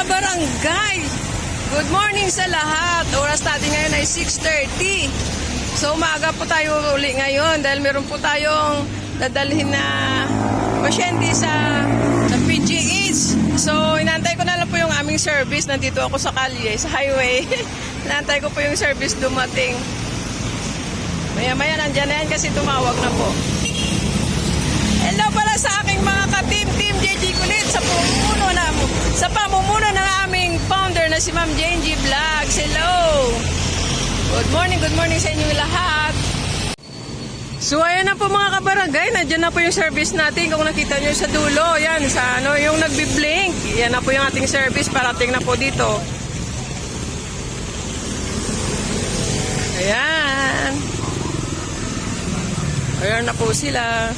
kabarangay! Good morning sa lahat! Oras natin ngayon ay 6:30. So maaga po tayo uli ngayon dahil meron po tayong dadalhin na pasyente sa PGH. So inantay ko na lang po yung aming service. Nandito ako sa kalye, sa highway. Inantay ko po yung service dumating. Maya-maya nandyan na yan kasi tumawag na po. Hello pala sa aking mga ka-team JG Kulit sa pamumuno ng aming founder na si Ma'am JG Vlogs. Hello! Good morning sa inyo lahat. So ayan na po mga kabarangay, nandiyan na po yung service natin. Kung nakita nyo sa dulo, yan, sa ano, yung nagbi-blink. Yan na po yung ating service, parating na po dito. Ayan. Ayan na po sila.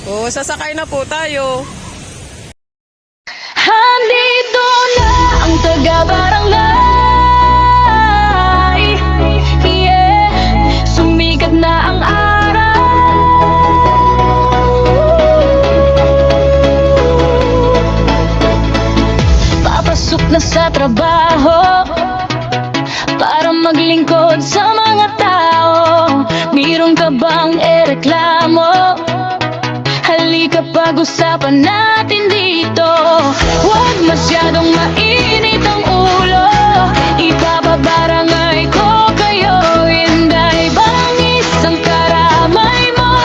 O, sasakay na po tayo. Handito na ang taga-barangay. Yeah, sumikat na ang araw. Papasok na sa trabaho para maglingkod sa mga tao. Mayroon ka bang ereklamo? Halika pag-usapan natin dito. Huwag masyadong mainit ang ulo. Ipapabarangay ko kayo. Hinday bangis ang karamay mo.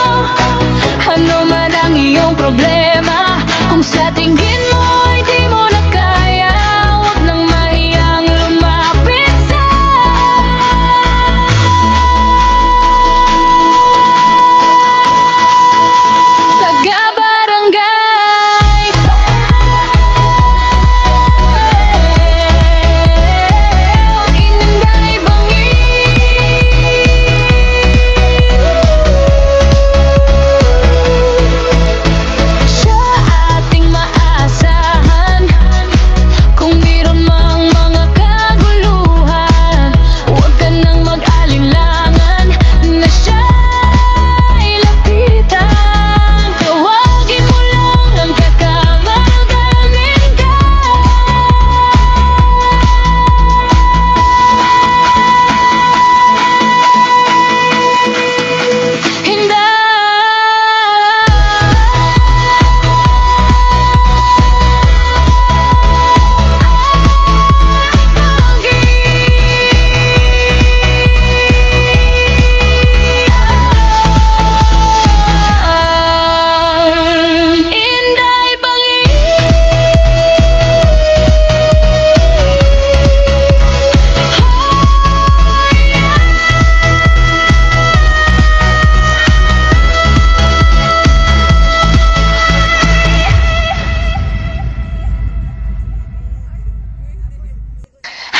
Ano man ang iyong problema, kung sa tingin mo ay di mo na kaya, huwag nang mahiyang lumapit sa taga-barangay. Inday bangis, siya ating maasahan. Kung mayroon mang mga kaguluhan, huwag ka nang mag-alinlangan na siya'y lapitan. Tawagin mo lang ang kakamagaling ka. Inday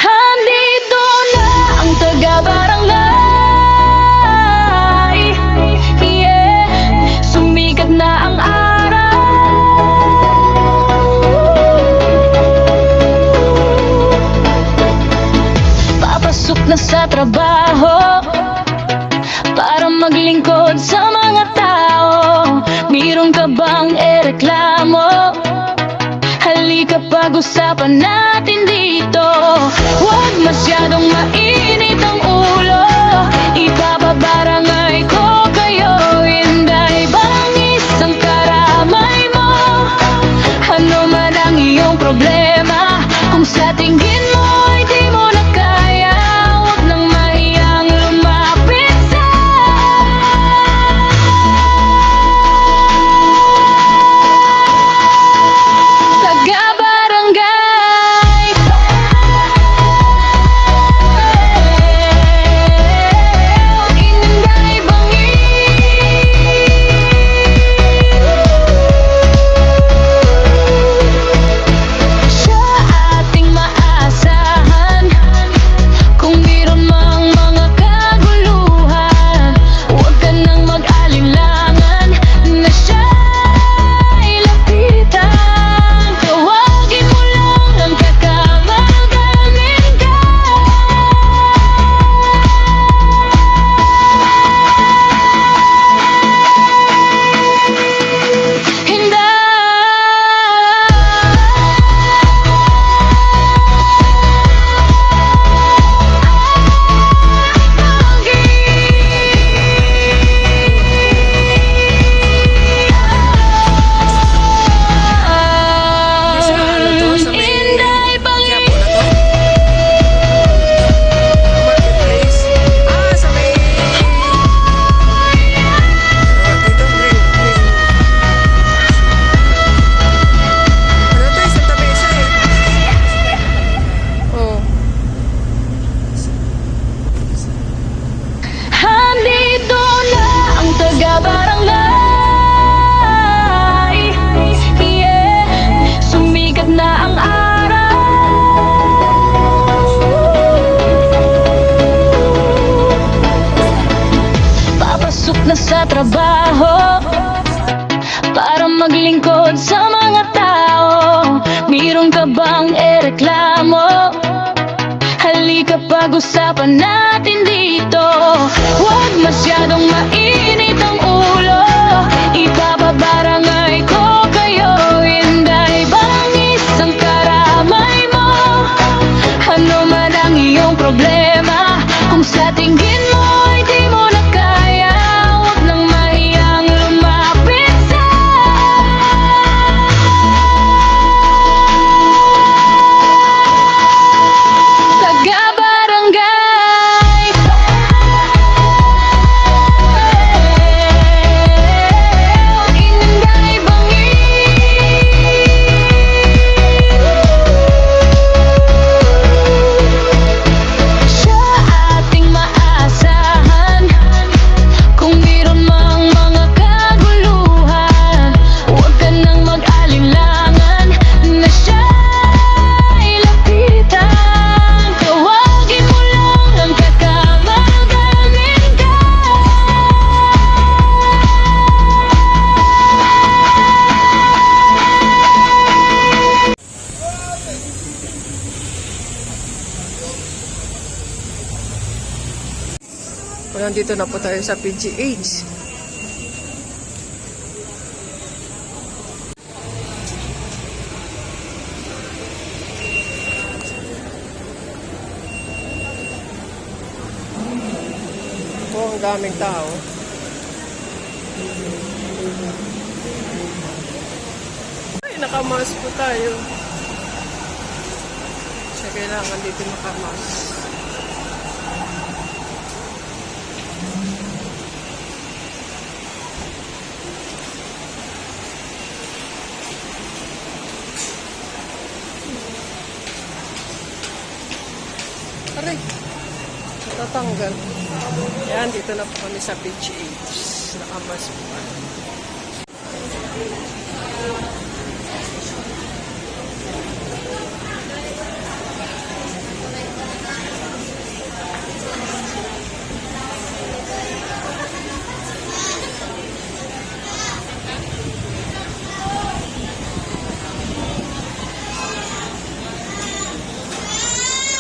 handito na ang taga-barangay. Yeah, sumikat na ang araw. Papasok na sa trabaho para maglingkod sa mga tao. Mayroon ka bang ereklamo? Halika pag-usapan natin dito. Huwag masyadong mainit ang ulo. Ipapabarangay ko kayo. Hinday bangis ang karamay mo. Ano man ang iyong problema, kung sa tingin mo ay di mo na kaya, huwag nang mahiyang lumapit sa taga-barangay. Inday maglingkod sa mga tao. Meron ka bang ereklamo? Halika pag-usapan natin dito. Huwag masyadong mainit ang ulo. Ipapabarangay ko kayo. Hinday bang isang karamay mo? Ano man ang iyong problema, kung sa tingin mo ay di mo na kaya, huwag nang mahiyang lumapit sa taga-barangay. Hinday bangis siya ating maasahan. Kung meron mang mga kaguluhan, huwag ka nang mag-alinlangan na siya'y lapitan. Tawagin mo lang ang kakamagaling ka. Nandito na po tayo sa PGH. Oh, ang daming tao. Ay, nakamask po tayo. So, kailangan dito nakamask. Aray, natatanggal. Yan, dito na po kami sa PGH. Nakamas po kami.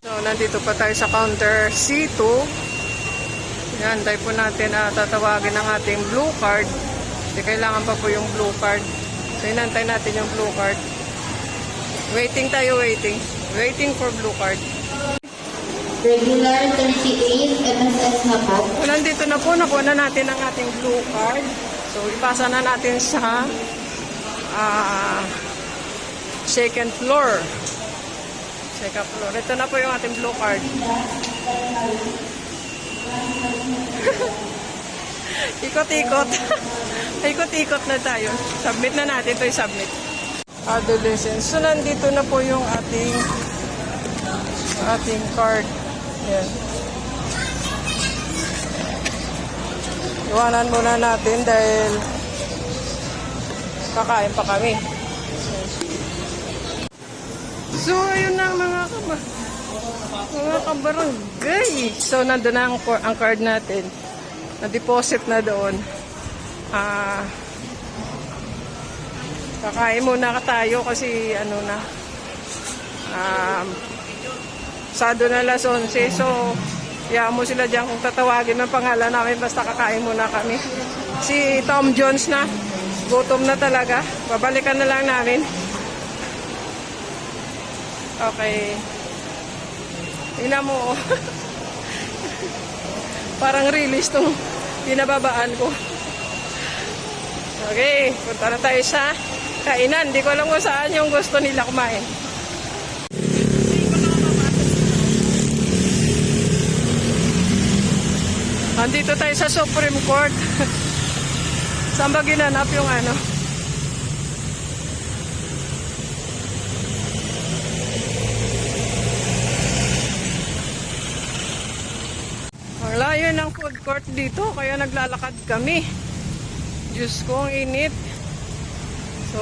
So, nandito pa tayo sa counter C2. Yan, tayo po natin tatawagin ang ating blue card. Kasi kailangan pa po yung blue card. So, inantay natin yung blue card. Waiting tayo, waiting. Waiting for blue card. Regular 38 MSS na po. So, nandito na po, nakuha na natin ang ating blue card. So, ipasa na natin sa second floor. Second floor. Ito na po yung ating blue card. Ikot-ikot. Ikot-ikot na tayo. Submit na natin ito, i-submit. Adolescence. So, nandito na po yung ating card. Yan. Iwanan muna natin dahil kakain pa kami. So, ayun na mga kabarangay. So, nandun na ang card natin. Na-deposit na doon. Kakain muna tayo kasi ano na. Sado na alas 11. So, hayaan mo sila dyan kung tatawagin ng pangalan namin. Basta kakain muna kami. Si Tom Jones na. Gutom na talaga. Babalikan na lang namin. Okay. Tingnan mo. Parang release tong pinababaan ko. Okay. Punta na tayo sa kainan. Hindi ko alam kung saan yung gusto nila kumain. Andito tayo sa Supreme Court. Saan ba ginanap yung ano? Ang layo ng food court dito, kaya naglalakad kami. Diyos ko, ang init. So,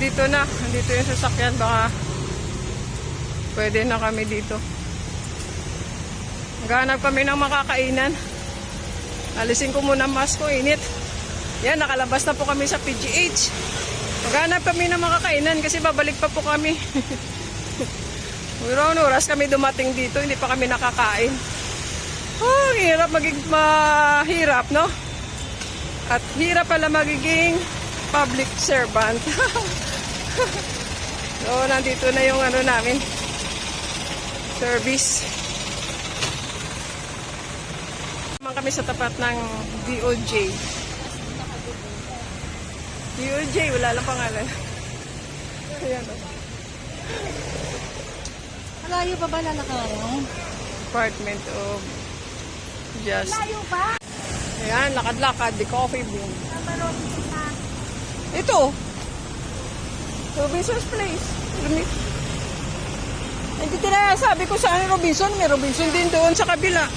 dito na. Dito yung sasakyan. Baka pwede na kami dito. Maghanap kami ng makakainan. Alisin ko muna ang mask ko, init. Yan, nakalabas na po kami sa PGH. So, Maghanap kami ng makakainan kasi babalik pa po kami. Mayroong oras kami dumating dito, hindi pa kami nakakain. Oh, hirap mahirap, no? At hirap pala magiging public servant. So, nandito na yung ano namin, service. Naman kami sa tapat ng DOJ. DOJ, wala lang pangalan. Ayan, oh. Malayo pa ba lalakarin? Department of Justice. Malayo pa? Ayan, lakad-lakad, the coffee bean. Ito. Robinson's Place. Hindi tira, sabi ko saan Robinson. May Robinson din doon sa kabila.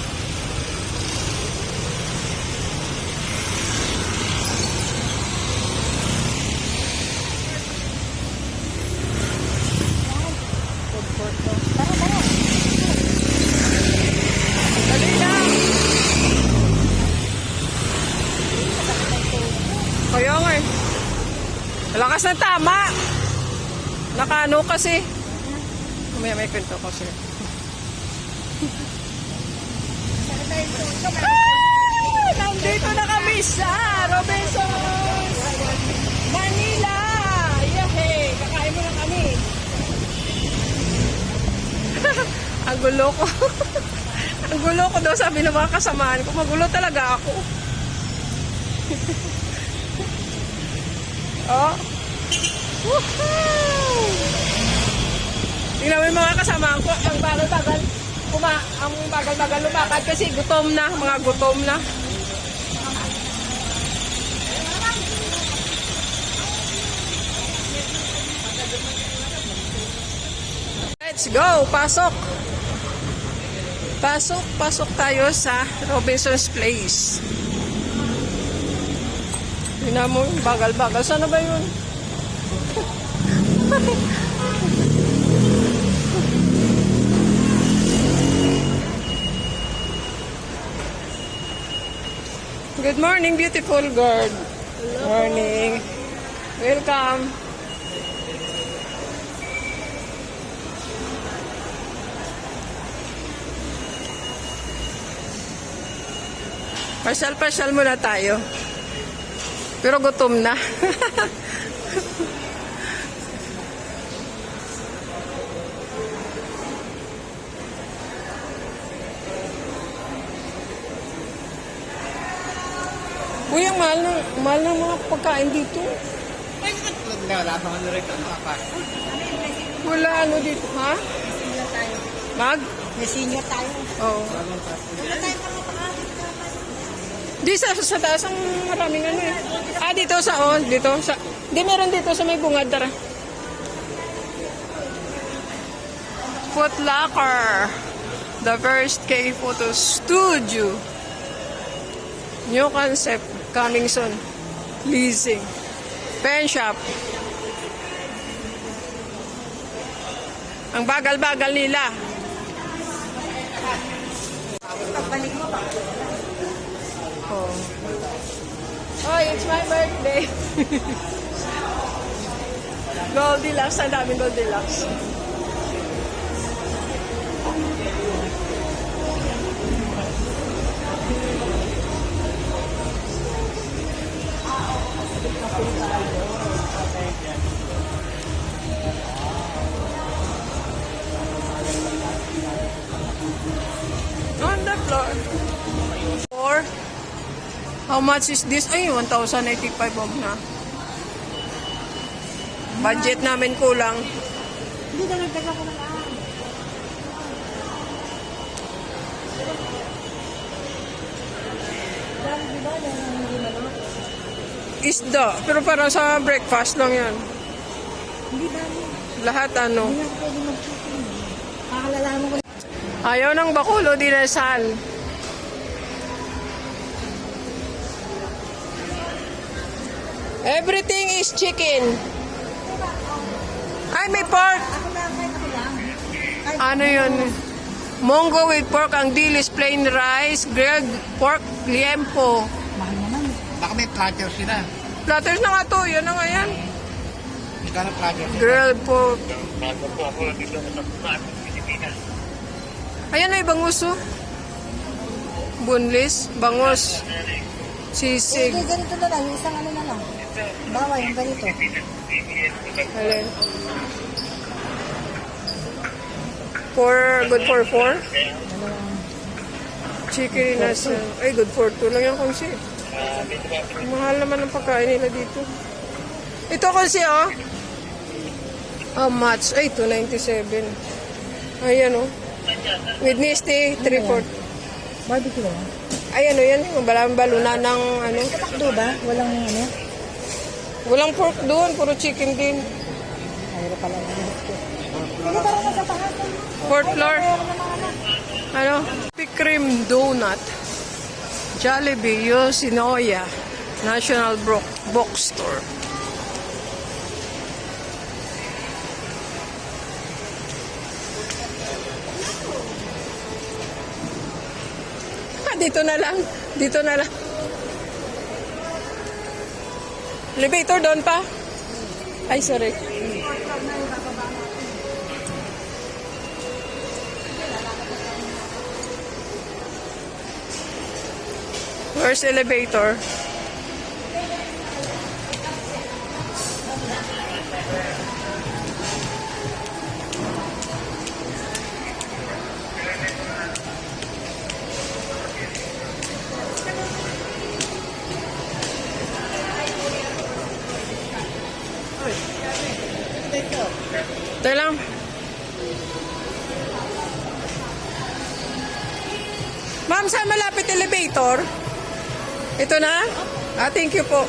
Dali na. Kaya nga eh. Malakas na tama. Nakano kasi. May kwento ko sila. Nandito na kami sa Robinson's Manila. Yehey! Kakain mo na kami. Ang gulo ko. Ang gulo ko daw sabi ng mga kasamaan ko. Magulo talaga ako. Oh. Woohoo! Tingnan mo yung mga kasamaan ko. Ang bagal-bagal. Ang bagal-bagal lumakad kasi gutom na. Mga gutom na. Let's go! Pasok! Pasok tayo sa Robinson's Place. Tingnan mo, bagal-bagal. Sana ba yun? Good morning, beautiful girl. Hello. Morning. Welcome. Pasyal-pasyal muna tayo. Pero gutom na. Uy, ang mahal ng mga pagkain dito. Wala ano dito, ha? Mag? May senior tayo. Oo. Wala tayo mga pangalit dapat. Di sa taas ang maraming ano eh. Dito sa dito sa di meron dito sa may bungad tara. Foot Locker. The first K photo studio. New concept coming soon. Leasing. Pen shop. Ang bagal-bagal nila. Pagbalik mo ba? Oh, it's my birthday. Goldilocks, ang daming Goldilocks. On the floor. How much is this? Ay, 1,085 na. Budget namin kulang. Hindi na nagdaga ko na lang. Dami diba? Hindi manok. Isda. Pero parang sa breakfast lang yan. Hindi dami. Lahat ano. Hindi na pwede mag-chicken. Kakalalaman ko. Ayaw ng bakulo, dinasal. Everything is chicken. Ay, may pork. Ako lang, kahit ako lang. Kahit Ano yun? Mongo with pork, ang dilis, plain rice, grilled pork, liempo. mahal naman. Baka may platter sila. Platters na nga to, yan na nga yan. Magkano project? Grilled pork. Ayan ay bangus oh. Boneless, bangus. Sisig. Hindi, ganito na lang. Yung isang ano na lang. Bawa, yung ganito. Alin? Good for 4? Chicken nasa. Ay, good for 2 lang yan kung siya. Mahal naman ang pagkain nila dito. Ito kasi oh. How much? Ay, 297. Ayan oh. With Misty, 3/4. Barbecue lang. Ayan oh, yan. Yung balunan ng ano. Takdo ba? Walang ano? Walang pork doon. Puro chicken din. Mayroon pala ng Hindi ba naman sa taas? Fourth floor. Ano? Cream donut. Jollibee, Yoshinoya. National Bookstore. Dito na lang. Dito na lang. Elevator doon pa? Ay, sorry. Where's elevator? Ito lang. Ma'am, saan malapit elevator? Ito na? Ah, thank you po.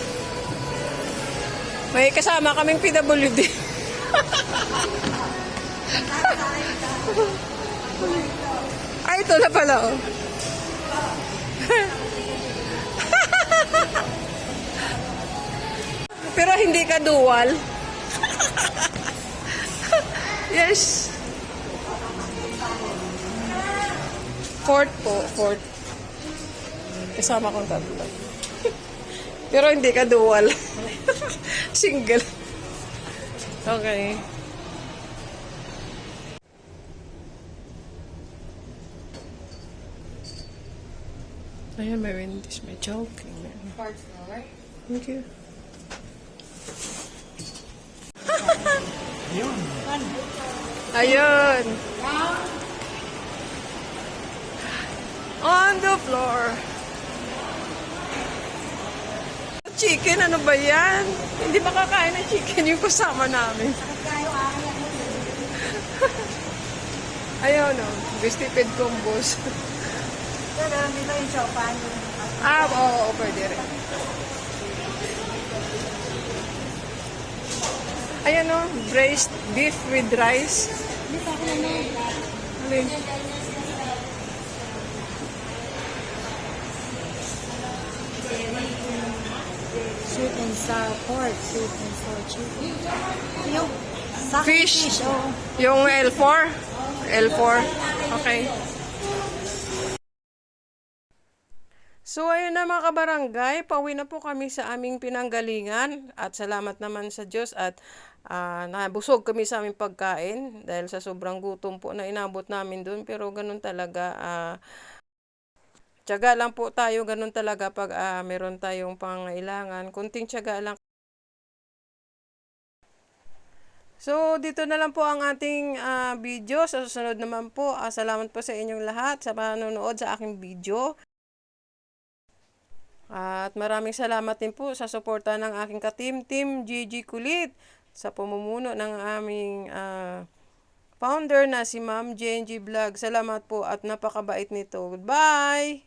May kasama kaming PWD. Ay, ito na pala, oh. Pero hindi ka dual. Yes. Fourth po, fourth. Kasama kong tatlo. Pero hindi ka dual. Single. Okay. Ayan, may Wendy's, may choking. Thank you. Ayun. On the floor. Chicken, ano ba yan? Hindi makakain ng chicken yung kasama namin. Ayun, no. Bestiped combos. Pero, dito yung sopan. Oo, pwede rin. Ayan, no. Braised beef with rice. Dito ako naman. Alin? Sweet and sour pork. Sweet and sour chicken. Yung sake Fish. oh. Yung L4? L4. Okay. So, ayun na mga kabarangay, pauwi na po kami sa aming pinanggalingan at salamat naman sa Diyos at nabusog kami sa aming pagkain dahil sa sobrang gutom po na inabot namin dun. Pero ganun talaga, tiyaga lang po tayo, ganun talaga pag meron tayong pangailangan. Kunting tiyaga lang. So, dito na lang po ang ating video. Sa susunod naman po, salamat po sa inyong lahat sa panonood sa aking video. At maraming salamat din po sa suporta ng aking ka-team, Team Gigi Kulit, sa pamumuno ng aming founder na si Ma'am JNG Vlog. Salamat po at napakabait nito. Goodbye!